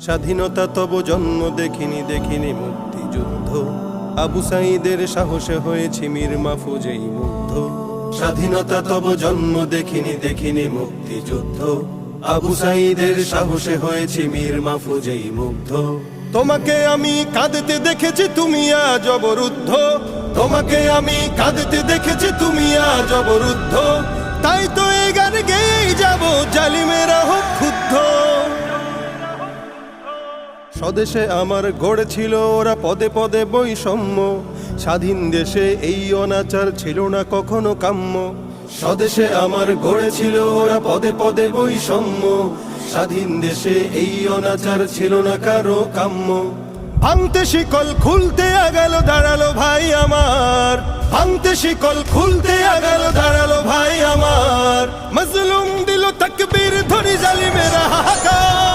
স্বাধীনতা তব জন্ম দেখিনি দেখিনি মুক্তিযুদ্ধ, আবু সাঈদের সাহসে হয়েছি মীর মাহফুজেই মুগ্ধ। স্বাধীনতা তব জন্ম দেখিনি দেখিনি মুক্তিযুদ্ধ, আবু সাঈদের সাহসে হয়েছি মীর মাহফুজেই মুগ্ধ। তোমাকে আমি কাঁদতে দেখেছি তুমি আজ অবরুদ্ধ, তোমাকে আমি কাঁদতে দেখেছি তুমি আজ অবরুদ্ধ। তাই তো এই গান গেয়েই যাব জালিমেরা হোক ক্ষুব্ধ। স্বদেশে আমার গড়েছিল ওরা পদে পদে বৈষম্য, স্বাধীন দেশে এই অনাচার ছিল না কখনো কাম্য। স্বদেশে আমার গড়েছিল ওরা পদে পদে বৈষম্য, স্বাধীন দেশে এই অনাচার ছিল না কারো কাম্য। ভাঙতে শিকল খুলতে আগালো দাঁড়ালো ভাই আমার, ভাঙতে শিকল খুলতে আগালো দাঁড়ালো ভাই আমার। মজলুম দিল তাকবীর ধরি জালিমেরা হাহাকার।